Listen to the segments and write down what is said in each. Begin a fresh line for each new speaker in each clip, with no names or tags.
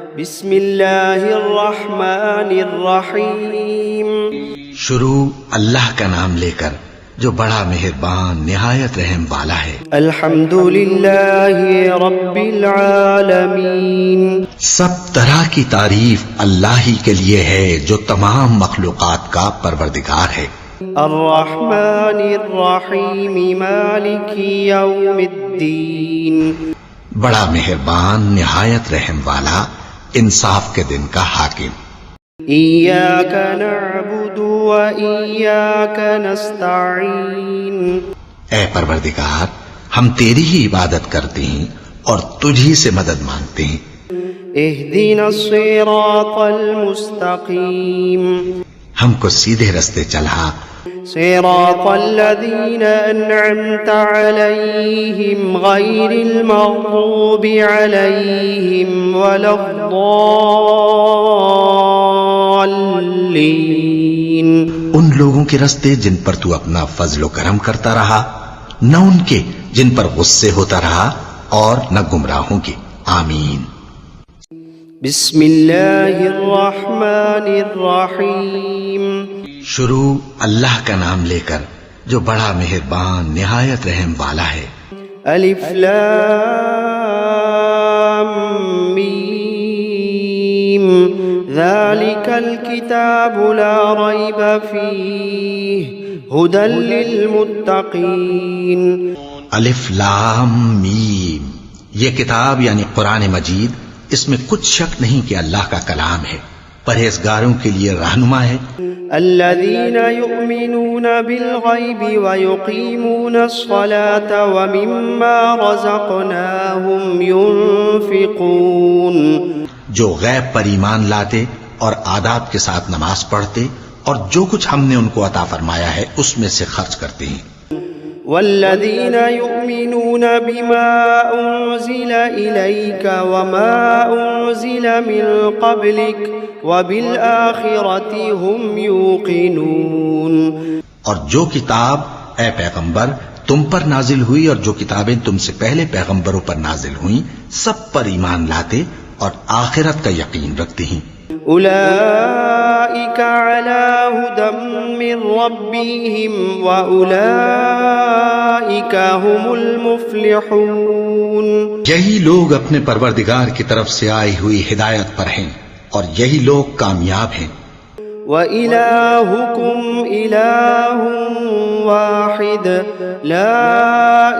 بسم اللہ الرحمن الرحیم.
شروع اللہ کا نام لے کر جو بڑا مہربان نہایت رحم والا ہے.
الحمد للہ رب العالمین.
سب طرح کی تعریف اللہ ہی کے لیے ہے جو تمام مخلوقات کا پروردگار ہے.
الرحمن الرحیم مالک یوم الدین.
بڑا مہربان نہایت رحم والا انصاف کے دن کا حاکم.
ایاک نعبد و ایاک نستعین.
اے پروردگار ہم تیری ہی عبادت کرتے ہیں اور تجھی سے مدد مانگتے ہیں.
اہدنا الصراط المستقیم.
ہم کو سیدھے رستے چلا.
صراط الذین انعمت علیہم غیر المغضوب علیہم ولا الضالین.
ان لوگوں کے رستے جن پر تو اپنا فضل و کرم کرتا رہا، نہ ان کے جن پر غصے ہوتا رہا اور نہ گمراہوں کے. آمین.
بسم اللہ الرحمن الرحیم.
شروع اللہ کا نام لے کر جو بڑا مہربان نہایت رحم والا ہے.
الف لام میم. ذالک الکتاب لا ریب فیہ ھدی للمتقین.
الف لام میم. یہ کتاب یعنی قرآن مجید، اس میں کچھ شک نہیں کہ اللہ کا کلام ہے، پرہیزگاروں کے لیے رہنما ہے.
الذین یؤمنون بالغیب ویقیمون الصلاة ومما رزقناہم ینفقون.
جو غیب پر ایمان لاتے اور آداب کے ساتھ نماز پڑھتے اور جو کچھ ہم نے ان کو عطا فرمایا ہے اس میں سے خرچ کرتے ہیں.
والذین یؤمنون بما انزل الیک وما انزل من قبلک وبالآخرۃ هم یوقنون.
اور جو کتاب اے پیغمبر تم پر نازل ہوئی اور جو کتابیں تم سے پہلے پیغمبروں پر نازل ہوئیں سب پر ایمان لاتے اور آخرت کا یقین رکھتے ہیں.
اولئک علی ھدی من ربہم واولئک هم المفلحون.
یہی لوگ اپنے پروردگار کی طرف سے آئی ہوئی ہدایت پر ہیں اور یہی لوگ کامیاب ہیں.
وَإِلَٰهُكُمْ إِلَٰهٌ وَاحِدٌ لَا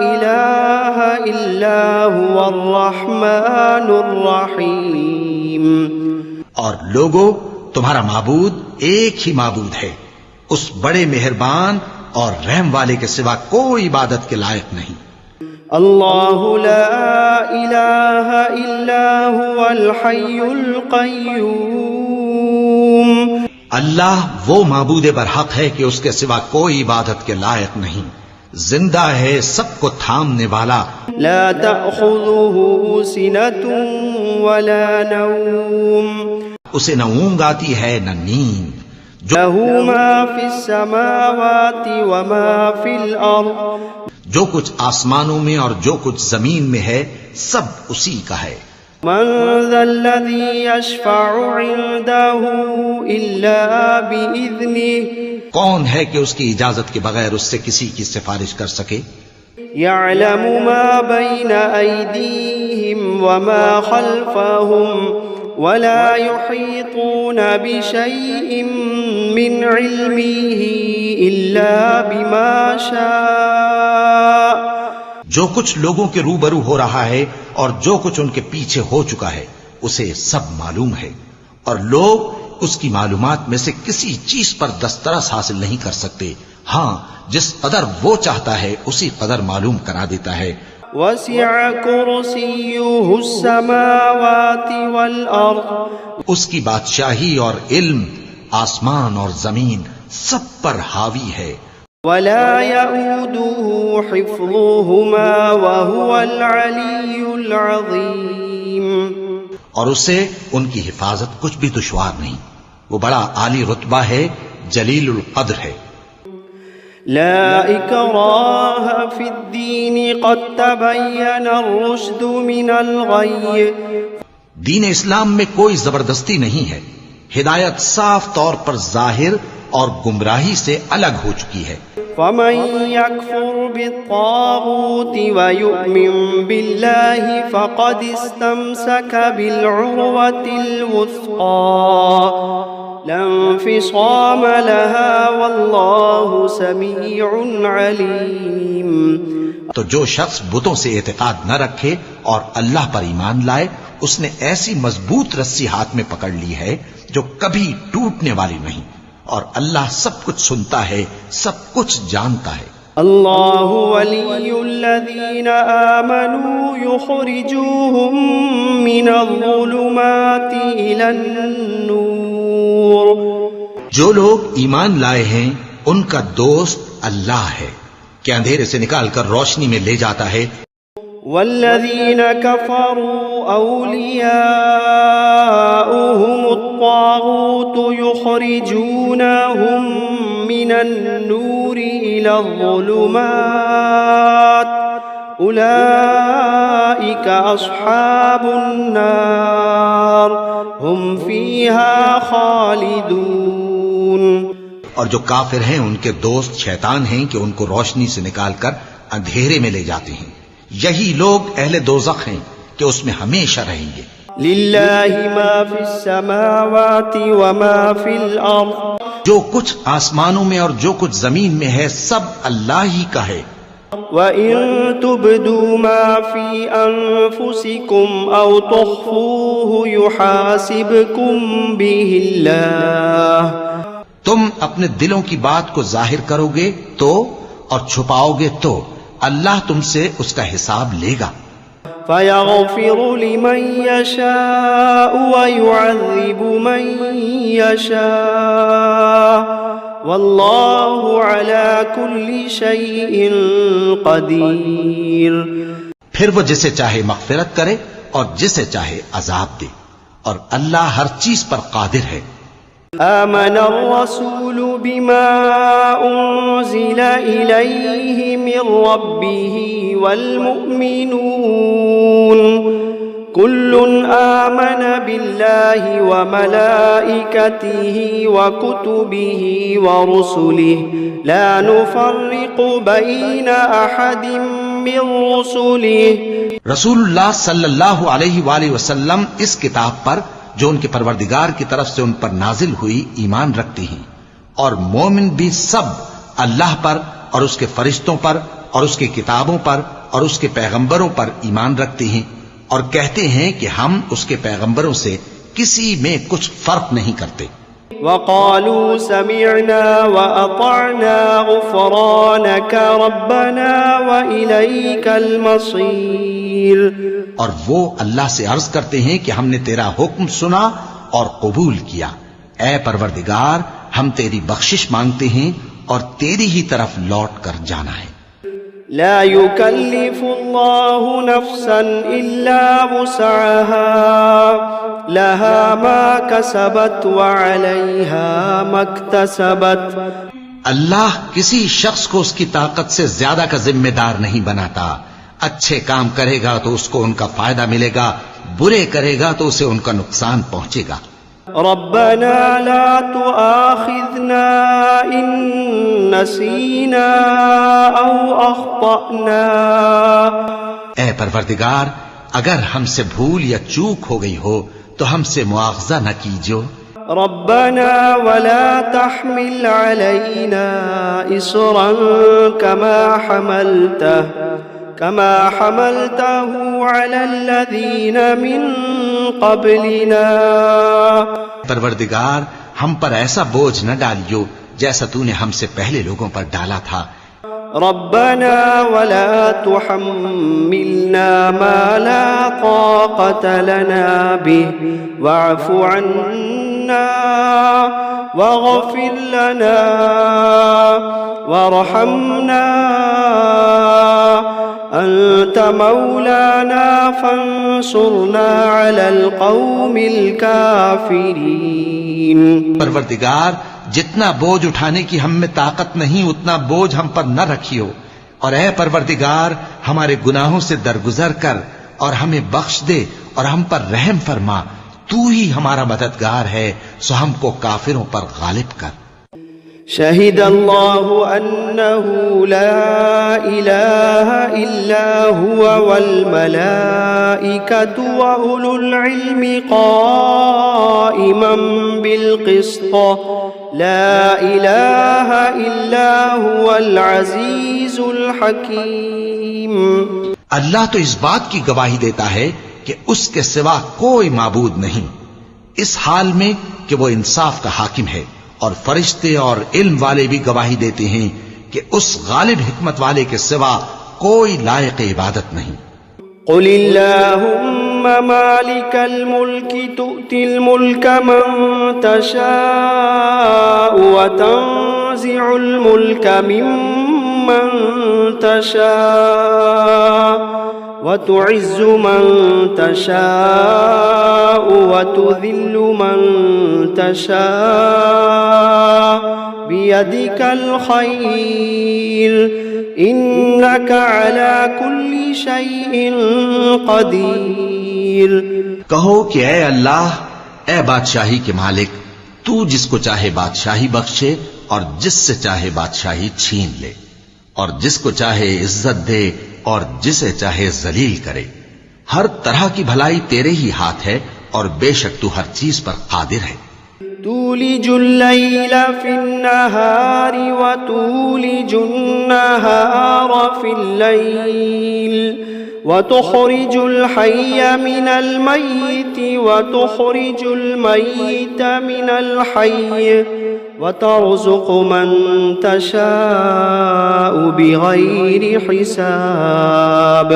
إِلَٰهَ إِلَّا هُوَ الرَّحْمَٰنُ الرَّحِيمُ.
اور لوگو تمہارا معبود ایک ہی معبود ہے، اس بڑے مہربان اور رحم والے کے سوا کوئی عبادت کے لائق نہیں.
اللہ لا الہ الا هو الحی القیوم.
اللہ وہ معبود برحق ہے کہ اس کے سوا کوئی عبادت کے لائق نہیں، زندہ ہے، سب کو تھامنے والا.
لا تأخذه سنة ولا نوم.
اسے نہ اونگ آتی ہے نہ نیند.
له ما في السماوات وما في الأرض.
جو کچھ آسمانوں میں اور جو کچھ زمین میں ہے سب اسی کا ہے.
من ذا الذي يشفع عنده إلا بإذنه.
کون ہے کہ اس کی اجازت کے بغیر اس سے کسی کی سفارش کر سکے؟
يعلم ما بين أيديهم وما خلفهم ولا يحيطون بشيء من علمه إلا بما شاء.
جو کچھ لوگوں کے روبرو ہو رہا ہے اور جو کچھ ان کے پیچھے ہو چکا ہے اسے سب معلوم ہے، اور لوگ اس کی معلومات میں سے کسی چیز پر دسترس حاصل نہیں کر سکتے. ہاں جس قدر وہ چاہتا ہے اسی قدر معلوم کرا دیتا ہے.
وسع کرسیہ السماوات والارض.
اس کی بادشاہی اور علم آسمان اور زمین سب پر حاوی ہے.
ولا يؤوده حفظهما وهو العلی العظیم.
اور اسے ان کی حفاظت کچھ بھی دشوار نہیں، وہ بڑا عالی رتبہ ہے، جلیل القدر ہے.
لا اکراہ فی الدین قد تبین الرشد من الغی.
دین اسلام میں کوئی زبردستی نہیں ہے، ہدایت صاف طور پر ظاہر اور گمراہی سے الگ ہو چکی ہے۔
فمن يكفر بالطاغوت ويؤمن بالله فقد استمسك بالعروة الوثقى لا انفصام لها والله سميع عليم۔
تو جو شخص بتوں سے اعتقاد نہ رکھے اور اللہ پر ایمان لائے، اس نے ایسی مضبوط رسی ہاتھ میں پکڑ لی ہے جو کبھی ٹوٹنے والی نہیں، اور اللہ سب کچھ سنتا ہے، سب کچھ جانتا ہے۔
اللہ ولی الذین آمنوا یخرجوہم من الظلمات الی النور۔
جو لوگ ایمان لائے ہیں ان کا دوست اللہ ہے کہ اندھیرے سے نکال کر روشنی میں لے جاتا ہے۔
والذین کفروا اولیاؤہم الطاغوت یخرجونہم من النور الی الظلمات اولئک اصحاب النار ہم فیہا خالدون۔
اور جو کافر ہیں ان کے دوست شیطان ہیں کہ ان کو روشنی سے نکال کر اندھیرے میں لے جاتے ہیں، یہی لوگ اہل دوزخ ہیں کہ اس میں ہمیشہ رہیں گے۔
للہ ما فی السماوات وما فی الارض،
جو کچھ آسمانوں میں اور جو کچھ زمین میں ہے سب اللہ ہی کا ہے۔
وَإِن تُبْدُوا مَا فِي أَنفُسِكُمْ أَوْ تُخْفُوهُ يُحَاسِبْكُم بِهِ اللَّهُ۔
تم اپنے دلوں کی بات کو ظاہر کرو گے تو اور چھپاؤ گے تو اللہ تم سے اس کا حساب لے گا۔
فَيَغْفِرُ لِمَن يَشَاءُ وَيُعَذِّبُ مَن يَشَاءُ وَاللَّهُ عَلَى كُلِّ شَيْءٍ قَدِيرٌ۔
پھر وہ جسے چاہے مغفرت کرے اور جسے چاہے عذاب دے، اور اللہ ہر چیز پر قادر ہے۔
آمن الرسول بما أنزل إليه من ربه والمؤمنون كل آمن بالله وملائكته وكتبه ورسله لا نفرق بين أحد من رسله۔
رسول اللہ صلی اللہ علیہ وآلہ وسلم اس کتاب پر جو ان کے پروردگار کی طرف سے ان پر نازل ہوئی ایمان رکھتی ہیں، اور مومن بھی سب اللہ پر اور اس کے فرشتوں پر اور اس کی کتابوں پر اور اس کے پیغمبروں پر ایمان رکھتے ہیں، اور کہتے ہیں کہ ہم اس کے پیغمبروں سے کسی میں کچھ فرق نہیں کرتے۔
وقالوا سمعنا وأطعنا غفرانك ربنا وإليك المصير۔
اور وہ اللہ سے عرض کرتے ہیں کہ ہم نے تیرا حکم سنا اور قبول کیا، اے پروردگار ہم تیری بخشش مانگتے ہیں اور تیری ہی طرف لوٹ کر جانا ہے۔
لا يكلف الله نفسا إلا وسعها لها ما كسبت وعليها ما اكتسبت۔
اللہ کسی شخص کو اس کی طاقت سے زیادہ کا ذمہ دار نہیں بناتا، اچھے کام کرے گا تو اس کو ان کا فائدہ ملے گا، برے کرے گا تو اسے ان کا نقصان پہنچے گا۔
ربنا لا تؤاخذنا إن نسينا أو أخطأنا۔
اے پروردگار اگر ہم سے بھول یا چوک ہو گئی ہو تو ہم سے مواخذہ نہ کیجو۔
ربنا ولا تحمل علينا إصرا كما حملته على الذين من قبلنا۔
پروردگار ہم پر ایسا بوجھ نہ ڈالیو جیسا تو نے ہم سے پہلے لوگوں پر ڈالا تھا۔
ربنا ولا تحملنا ما لا طاقة لنا به واعف عنا واغفر لنا وارحمنا أنت مولانا فانصرنا على القوم الكافرين۔
پروردگار جتنا بوجھ اٹھانے کی ہم میں طاقت نہیں اتنا بوجھ ہم پر نہ رکھیو، اور اے پروردگار ہمارے گناہوں سے درگزر کر اور ہمیں بخش دے اور ہم پر رحم فرما، تو ہی ہمارا مددگار ہے، سو ہم کو کافروں پر غالب کر۔
شهد الله أنه لا إله إلا هو والملائكة وأولو العلم قائما بالقسط لا إله إلا هو العزيز الحكيم۔
اللہ تو اس بات کی گواہی دیتا ہے کہ اس کے سوا کوئی معبود نہیں، اس حال میں کہ وہ انصاف کا حاکم ہے، اور فرشتے اور علم والے بھی گواہی دیتے ہیں کہ اس غالب حکمت والے کے سوا کوئی لائق عبادت نہیں۔
قل اللهم مالك الملك تؤتي الملك من تشاء وتنزع الملك ممن تشاء وتعز من تشاء وتذل من تشاء بيدك الخير إنك على كل شيء قدير۔
کہو کہ اے اللہ، اے بادشاہی کے مالک، تو جس کو چاہے بادشاہی بخشے اور جس سے چاہے بادشاہی چھین لے، اور جس کو چاہے عزت دے اور جسے چاہے ذلیل کرے۔ ہر طرح کی بھلائی تیرے ہی ہاتھ ہے، اور بے شک تو ہر چیز پر قادر ہے۔
تولج الليل في النهار وتولج النهار في الليل وتخرج الحي من الميت وتخرج الميت من الحي وترزق من تشاء بغير حساب۔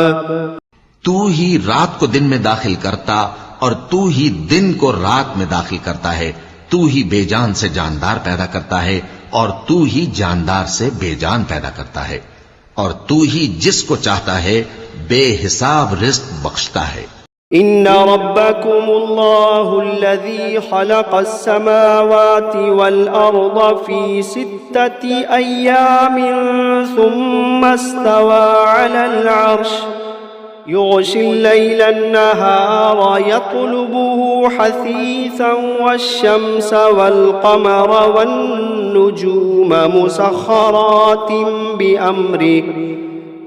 تو ہی رات کو دن میں داخل کرتا اور تو ہی دن کو رات میں داخل کرتا ہے، تو ہی بے جان سے جاندار پیدا کرتا ہے اور تو ہی جاندار سے بے جان پیدا کرتا ہے، اور تو ہی جس کو چاہتا ہے بے حساب رزق بخشتا ہے۔
ان ربكم الله الذي خلق السماوات والارض في 6 ايام ثم استوى على العرش يغشي الليل النهار يطلبه حثيثا والشمس والقمر والنجوم مسخرات بأمره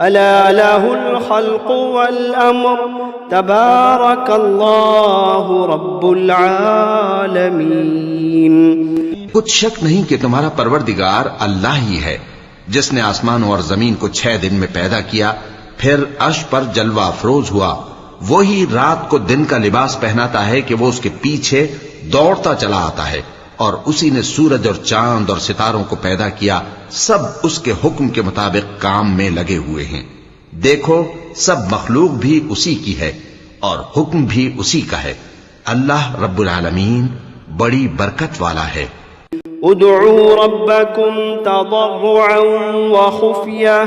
ألا له الخلق والأمر تبارك الله رب العالمين۔
کچھ شک نہیں کہ تمہارا پروردگار اللہ ہی ہے، جس نے آسمانوں اور زمین کو 6 دن میں پیدا کیا، پھر عرش پر جلوہ افروز ہوا۔ وہی رات کو دن کا لباس پہناتا ہے کہ وہ اس کے پیچھے دوڑتا چلا آتا ہے، اور اسی نے سورج اور چاند اور ستاروں کو پیدا کیا، سب اس کے حکم کے مطابق کام میں لگے ہوئے ہیں۔ دیکھو سب مخلوق بھی اسی کی ہے اور حکم بھی اسی کا ہے۔ اللہ رب العالمین بڑی برکت والا ہے۔
ادعوا ربكم تضرعا وخفية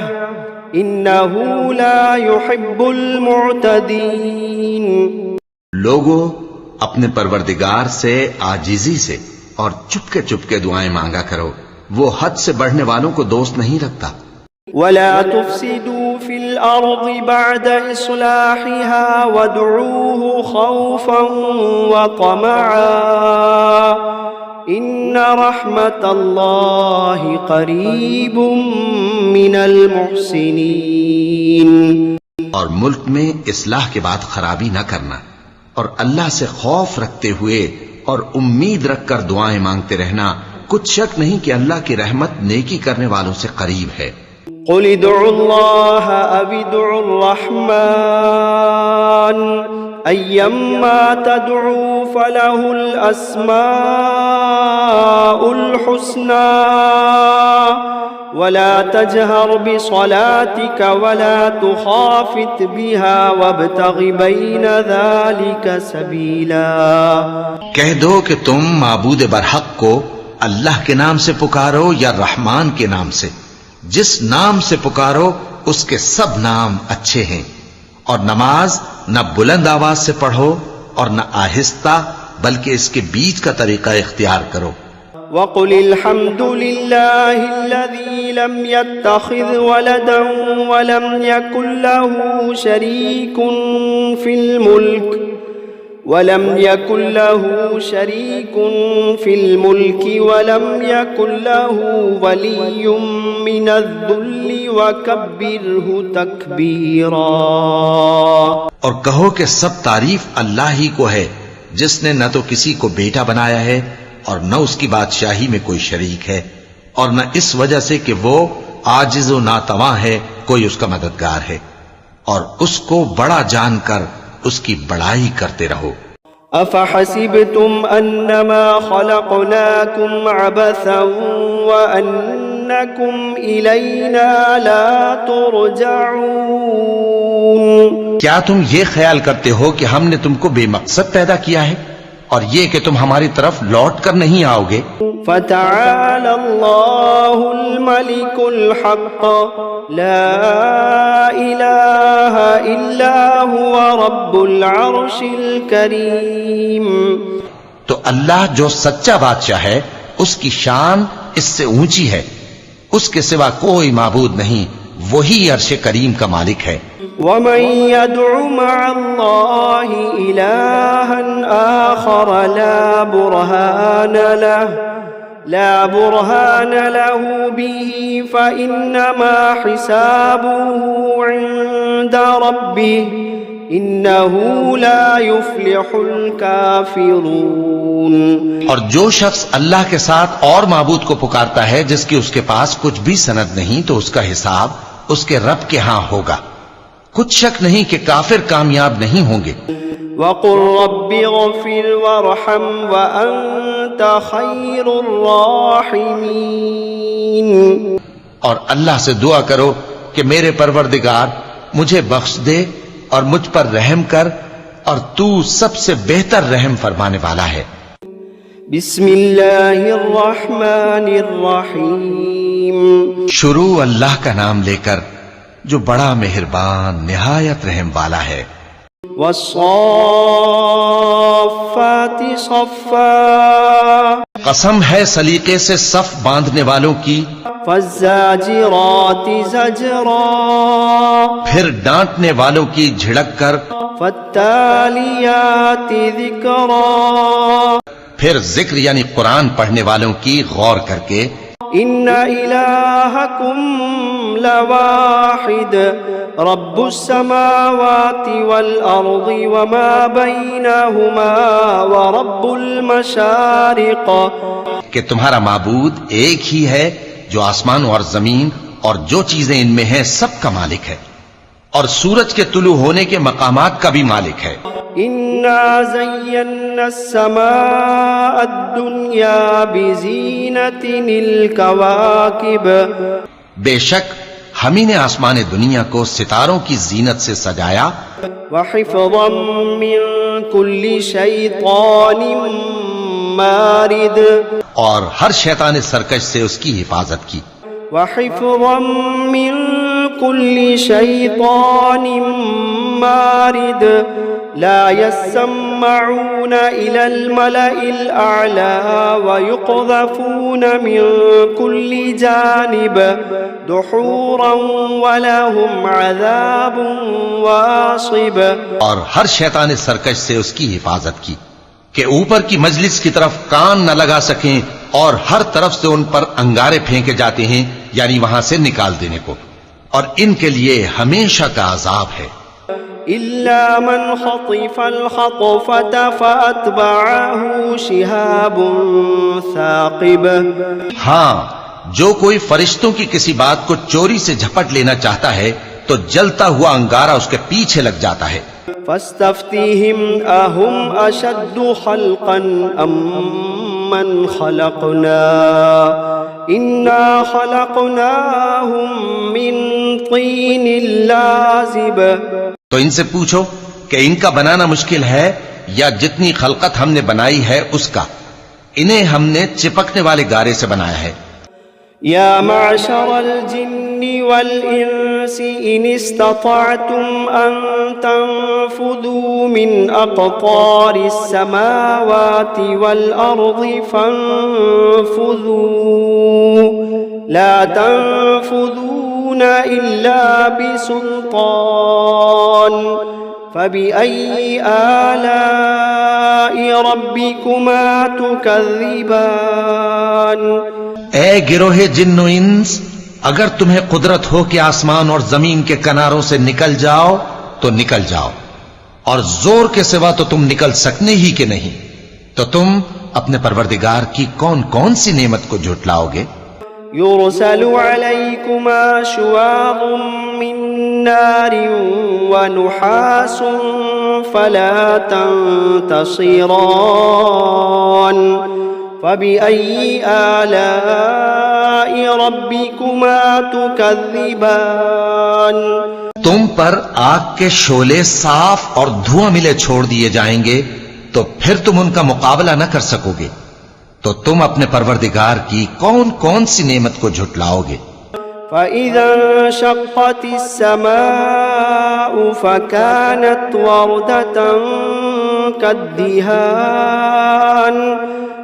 انه لا يحب المعتدين۔
لوگو اپنے پروردگار سے عاجزی سے اور چپکے چپکے دعائیں مانگا کرو، وہ حد سے بڑھنے والوں کو دوست نہیں رکھتا۔
ولا تفسدوا في الأرض بعد إصلاحها وادعوه خوفا وطمعا إن رحمة الله قريب من المحسنين۔
اور ملک میں اصلاح کے بعد خرابی نہ کرنا، اور اللہ سے خوف رکھتے ہوئے اور امید رکھ کر دعائیں مانگتے رہنا، کچھ شک نہیں کہ اللہ کی رحمت نیکی کرنے والوں سے قریب ہے۔
قل ادعوا الله أو ادعوا الرحمن أيما تدعوا فله الأسماء الحسنى ولا تجهر بصلاتك ولا تخافت بها وابتغ بين ذلك سبيلا۔
کہہ دو کہ تم معبود برحق کو اللہ کے نام سے پکارو یا رحمان کے نام سے، جس نام سے پکارو اس کے سب نام اچھے ہیں، اور نماز نہ بلند آواز سے پڑھو اور نہ آہستہ، بلکہ اس کے بیچ کا طریقہ اختیار کرو۔
وقل الحمد لله الذي لم يتخذ ولدا ولم يكن له شريك في الملك ولم يكن له ولي من الذل وكبره تكبيرا.
اور کہو کہ سب تعریف اللہ ہی کو ہے جس نے نہ تو کسی کو بیٹا بنایا ہے اور نہ اس کی بادشاہی میں کوئی شریک ہے، اور نہ اس وجہ سے کہ وہ عاجز و ناتواں ہے کوئی اس کا مددگار ہے، اور اس کو بڑا جان کر اس کی بڑائی کرتے رہو.
افحسبتم انما خلقناكم عبثا وانكم الینا لا ترجعون.
کیا تم یہ خیال کرتے ہو کہ ہم نے تم کو بے مقصد پیدا کیا ہے اور یہ کہ تم ہماری طرف لوٹ کر نہیں آؤ گے؟
فتعالى الله الملك الحق لا إله إلا هو رب العرش الكريم.
تو اللہ جو سچا بادشاہ ہے اس کی شان اس سے اونچی ہے، اس کے سوا کوئی معبود نہیں، وہی عرش کریم کا مالک ہے.
ومن يدع مع الله إلها آخر لا برهان له به فإنما حسابه عند ربه إنه لا يفلح الكافرون.
اور جو شخص اللہ کے ساتھ اور معبود کو پکارتا ہے جس کی اس کے پاس کچھ بھی سند نہیں، تو اس کا حساب اس کے رب کے ہاں ہوگا. کچھ شک نہیں کہ کافر کامیاب نہیں ہوں گے.
وَقُلْ رَبِّ اغْفِرْ وَارْحَمْ وَأَنْتَ خَيْرُ الرَّاحِمِينَ.
اور اللہ سے دعا کرو کہ میرے پروردگار مجھے بخش دے اور مجھ پر رحم کر، اور تو سب سے بہتر رحم فرمانے والا ہے.
بسم اللہ الرحمن الرحیم.
شروع اللہ کا نام لے کر جو بڑا مہربان نہایت رحم والا ہے.
والصافات صفا.
قسم ہے سلیقے سے صف باندھنے والوں کی.
فالزاجرات زجرا.
پھر ڈانٹنے والوں کی جھڑک کر.
فالتالیات ذکرا.
پھر ذکر یعنی قرآن پڑھنے والوں کی غور کر کے.
ان الہکم لواحد رب السماوات والارض وما بینہما ورب المشارق.
کہ تمہارا معبود ایک ہی ہے جو آسمانوں اور زمین اور جو چیزیں ان میں ہیں سب کا مالک ہے، اور سورج کے طلوع ہونے کے مقامات کا بھی مالک ہے.
انا زینا السماء الدنیا بزینت الکواکب.
بے شک ہم ہی نے آسمان دنیا کو ستاروں کی زینت سے سجایا.
وحفظا من کل شیطان مارد. اور
ہر شیطان سرکش سے اس کی حفاظت کی.
وحفظا من كل شيطان مارد لا يسمعون إلى الملأ الأعلى ويقذفون من كل جانب دحورا ولهم عذاب واصب.
اور ہر شیطان سرکش سے اس کی حفاظت کی کہ اوپر کی مجلس کی طرف کان نہ لگا سکیں، اور ہر طرف سے ان پر انگارے پھینکے جاتے ہیں، یعنی وہاں سے نکال دینے کو، اور ان کے لیے ہمیشہ کا عذاب ہے.
إلا من خطف الخطفة فأتبعه شهاب ثاقب.
ہاں، جو کوئی فرشتوں کی کسی بات کو چوری سے جھپٹ لینا چاہتا ہے تو جلتا ہوا انگارہ اس کے پیچھے لگ جاتا ہے.
فاستفتهم أهم أشد خلقا أم من خلقنا إنا خلقناهم من طين لازب.
تو ان سے پوچھو کہ ان کا بنانا مشکل ہے یا جتنی خلقت ہم نے بنائی ہے اس کا. انہیں ہم نے چپکنے والے گارے سے بنایا ہے.
يا معشر الجن والإنس إن استطعتم أن تنفذوا من أقطار السماوات والأرض فانفذوا لا تنفذون إلا بسلطان فبأي آلاء ربكما تكذبان
اے گروہ جن و انس، اگر تمہیں قدرت ہو کہ آسمان اور زمین کے کناروں سے نکل جاؤ تو نکل جاؤ، اور زور کے سوا تو تم نکل سکنے ہی کہ نہیں، تو تم اپنے پروردگار کی کون کون سی نعمت کو جھٹلاؤ گے؟
يرسل عليكما شواظ من نار ونحاس فلا تنتصران فبأي آلاء ربكما تكذبان
تم پر آگ کے شعلے صاف اور دھواں ملے چھوڑ دیے جائیں گے تو پھر تم ان کا مقابلہ نہ کر سکو گے، تو تم اپنے پروردگار کی کون کون سی نعمت کو جھٹلاؤ گے؟
فَإِذَا انشَقَّتِ السَّمَاءُ فَكَانَتْ وَرْدَةً كَالدِّهَانِ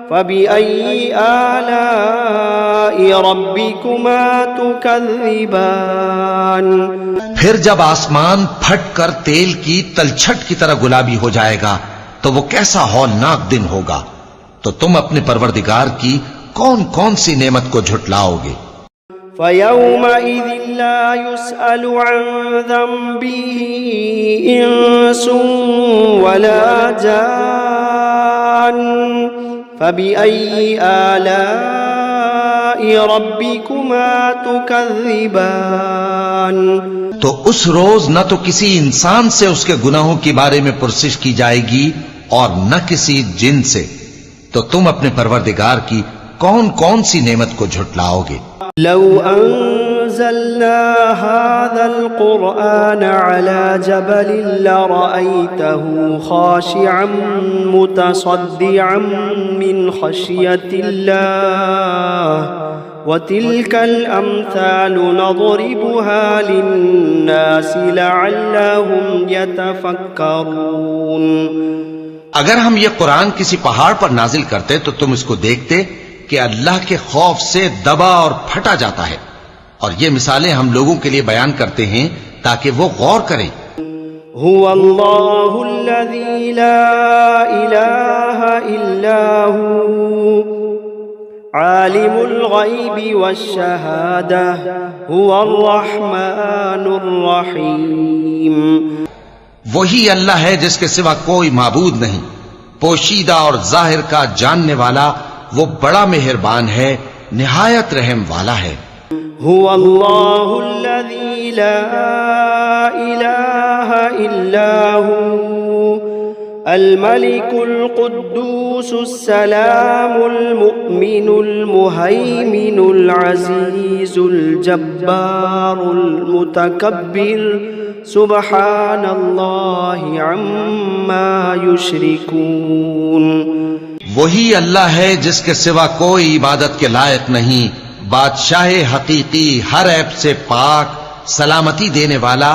فَبِأَيِّ آلَاءِ رَبِّكُمَا تُكَذِّبَانِ
پھر جب آسمان پھٹ کر تیل کی تلچھٹ کی طرح گلابی ہو جائے گا تو وہ کیسا ہولناک دن ہوگا، تو تم اپنے پروردگار کی کون کون سی نعمت کو جھٹلاؤ گے؟
فَيَوْمَئِذٍ لَا يُسْأَلُ عَنْ ذَنبِهِ إِنسٌ وَلَا جَانٌّ فَبِأَيِّ آلَاءِ رَبِّكُمَا تُكَذِّبَانِ
تو اس روز نہ تو کسی انسان سے اس کے گناہوں کے بارے میں پرسش کی جائے گی اور نہ کسی جن سے، تو تم اپنے پروردگار کی کون کون سی نعمت کو جھٹلاؤ گے؟
لو انزلنا هذا القرآن على جبل لرأيته خاشعا متصدعا من خشية الله وتلك الأمثال نضربها للناس لعلهم يتفكرون
اگر ہم یہ قرآن کسی پہاڑ پر نازل کرتے تو تم اس کو دیکھتے کہ اللہ کے خوف سے دبا اور پھٹا جاتا ہے، اور یہ مثالیں ہم لوگوں کے لیے بیان کرتے ہیں تاکہ وہ غور کریں۔
هو اللہ الذی لا الہ الا هو عالم الغیب والشہادہ هو الرحمن الرحیم۔
وہی اللہ ہے جس کے سوا کوئی معبود نہیں، پوشیدہ اور ظاہر کا جاننے والا، وہ بڑا مہربان ہے، نہایت رحم والا ہے۔
هو اللہ الذی لا الہ الا هو الملک القدوس السلام المؤمن المہیمن العزیز الجبار المتکبر سبحان اللہ عما یشرکون۔
وہی اللہ ہے جس کے سوا کوئی عبادت کے لائق نہیں، بادشاہ حقیقی، ہر عیب سے پاک، سلامتی دینے والا،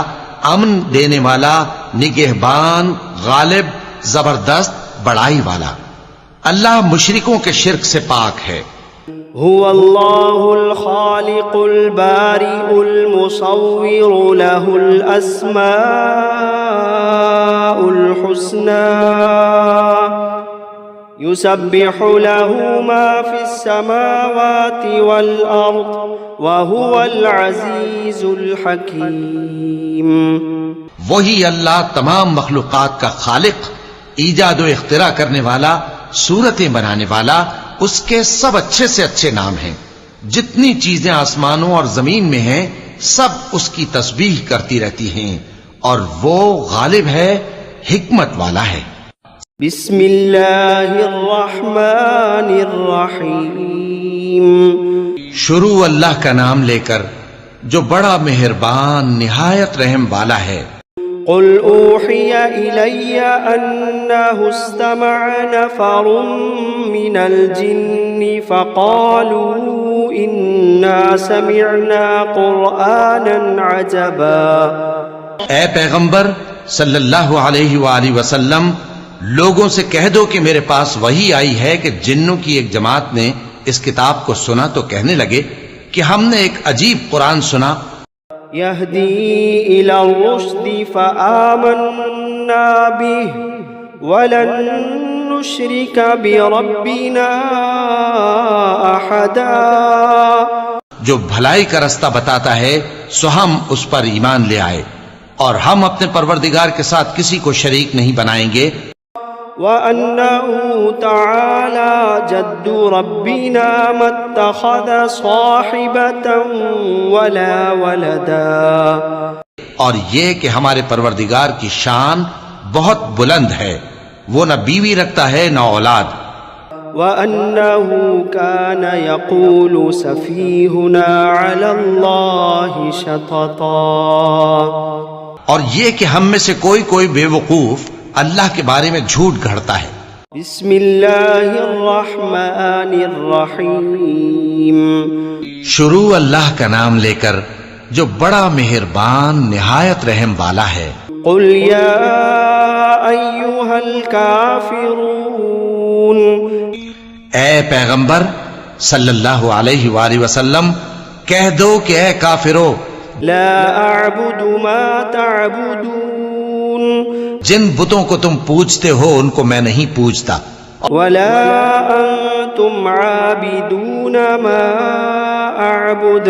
امن دینے والا، نگہبان، غالب، زبردست، بڑائی والا۔ اللہ مشرکوں کے شرک سے پاک ہے۔
هو اللہ الخالق البارئ المصور له الاسماء الحسنى يسبح له ما في السماوات والأرض وهو العزيز الحكيم۔
وہی اللہ تمام مخلوقات کا خالق، ایجاد و اختراع کرنے والا، صورتیں بنانے والا، اس کے سب اچھے سے اچھے نام ہیں۔ جتنی چیزیں آسمانوں اور زمین میں ہیں سب اس کی تسبیح کرتی رہتی ہیں، اور وہ غالب ہے، حکمت والا ہے۔
بسم اللہ الرحمن الرحیم۔
شروع اللہ کا نام لے کر جو بڑا مہربان نہایت رحم والا ہے۔
قل أوحي إلي أنه استمع نفر من الجن فقالوا إنا سمعنا قرآنا عجبا۔
اے پیغمبر صلی اللہ علیہ وآلہ وسلم، لوگوں سے کہہ دو کہ میرے پاس وحی آئی ہے کہ جنوں کی ایک جماعت نے اس کتاب کو سنا تو کہنے لگے کہ ہم نے ایک عجیب قرآن سنا،
يهدي إلى الرشد فآمنا به ولن نشرك بربنا أحدا۔
جو بھلائی کا رستہ بتاتا ہے سو ہم اس پر ایمان لے آئے اور ہم اپنے پروردگار کے ساتھ کسی کو شریک نہیں بنائیں گے۔
وأنه تعالى جد ربنا ما اتخذ صاحبة ولا ولدا۔
اور یہ کہ ہمارے پروردگار کی شان بہت بلند ہے، وہ نہ بیوی رکھتا ہے نہ اولاد۔
وأنه كان يقول سفيهنا على الله شططا۔
اور یہ کہ ہم میں سے کوئی بے وقوف اللہ کے بارے میں جھوٹ گھڑتا ہے۔
بسم اللہ الرحمن الرحیم۔
شروع اللہ کا نام لے کر جو بڑا مہربان نہایت رحم والا ہے۔
قل یا ایھا الکافرون،
اے پیغمبر صلی اللہ علیہ وآلہ وسلم کہہ دو کہ اے کافرو،
لا اعبد ما تعبدون،
جن بتوں کو تم پوجتے ہو ان کو میں نہیں پوجتا،
ولا انتم عابدون ما اعبد،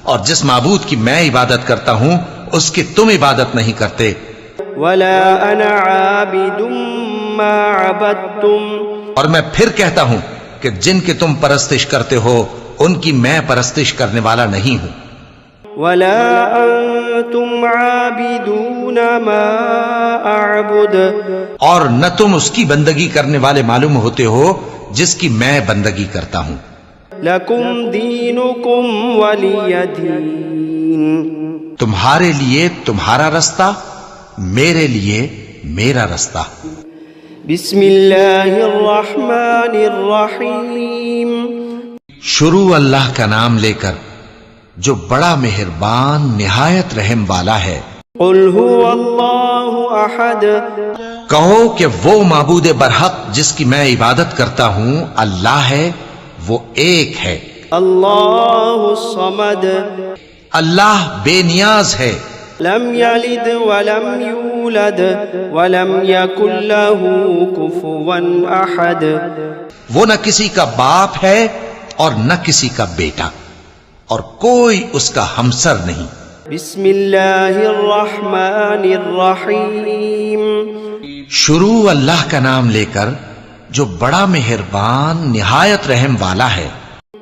اور جس معبود کی میں عبادت کرتا ہوں اس کی تم عبادت نہیں کرتے،
ولا انا عابد ما عبدتم،
اور میں پھر کہتا ہوں کہ جن کی تم پرستش کرتے ہو ان کی میں پرستش کرنے والا نہیں ہوں،
ولا انتم عابدون ما اعبد،
اور نہ تم اس کی بندگی کرنے والے معلوم ہوتے ہو جس کی میں بندگی کرتا ہوں۔
لکم دینکم ولی دین،
تمہارے لیے تمہارا رستہ، میرے لیے میرا رستہ۔
بسم اللہ الرحمن الرحیم۔
شروع اللہ کا نام لے کر جو بڑا مہربان نہایت رحم والا ہے۔
قل هو اللہ احد،
کہو کہ وہ معبود برحق جس کی میں عبادت کرتا ہوں اللہ ہے، وہ ایک ہے۔
اللہ الصمد،
اللہ بے نیاز ہے،
لم یلد ولم یولد ولم یکن له کفوا احد،
وہ نہ کسی کا باپ ہے اور نہ کسی کا بیٹا، اور کوئی اس کا ہمسر نہیں۔
بسم اللہ الرحمن الرحیم۔
شروع اللہ کا نام لے کر جو بڑا مہربان نہایت رحم والا ہے۔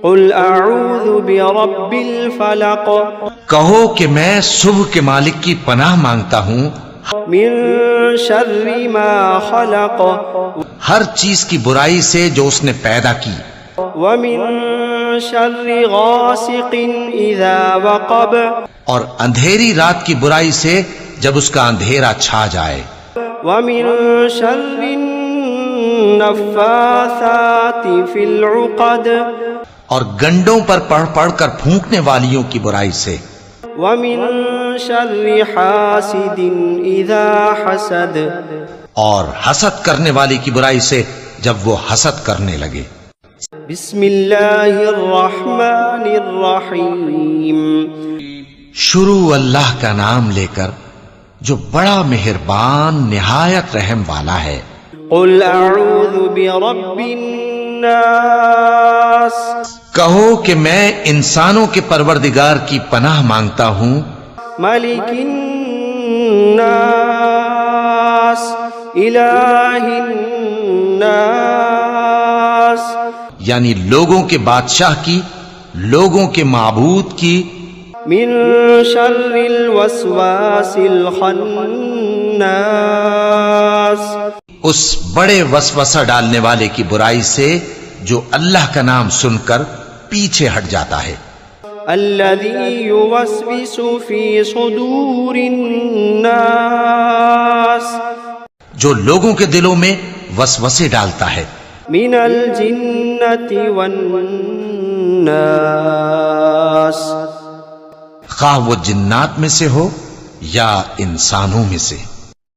قل اعوذ برب الفلق،
کہو کہ میں صبح کے مالک کی پناہ مانگتا ہوں
من شر ما خلق،
ہر چیز کی برائی سے جو اس نے پیدا کی،
ومن شر غاسق اذا وقب،
اور اندھیری رات کی برائی سے جب اس کا اندھیرا چھا جائے،
ومن شر النفاثات فی العقد،
اور گنڈوں پر پڑھ پڑھ کر پھونکنے والیوں کی برائی سے،
ومن شر حاسد اذا حسد،
اور حسد کرنے والی کی برائی سے جب وہ حسد کرنے لگے۔
بسم اللہ الرحمن الرحیم۔
شروع اللہ کا نام لے کر جو بڑا مہربان نہایت رحم والا ہے۔
قل اعوذ برب الناس،
کہو کہ میں انسانوں کے پروردگار کی پناہ مانگتا ہوں،
ملک الناس، الہ الناس،
یعنی لوگوں کے بادشاہ کی، لوگوں کے معبود کی،
من شر الوسواس الخناس،
اس بڑے وسوسہ ڈالنے والے کی برائی سے جو اللہ کا نام سن کر پیچھے ہٹ جاتا ہے۔
الذي يوسوس في صدور الناس
جو لوگوں کے دلوں میں وسوسے ڈالتا ہے
من الجنة والناس
خواہ وہ جنات میں سے ہو یا انسانوں میں سے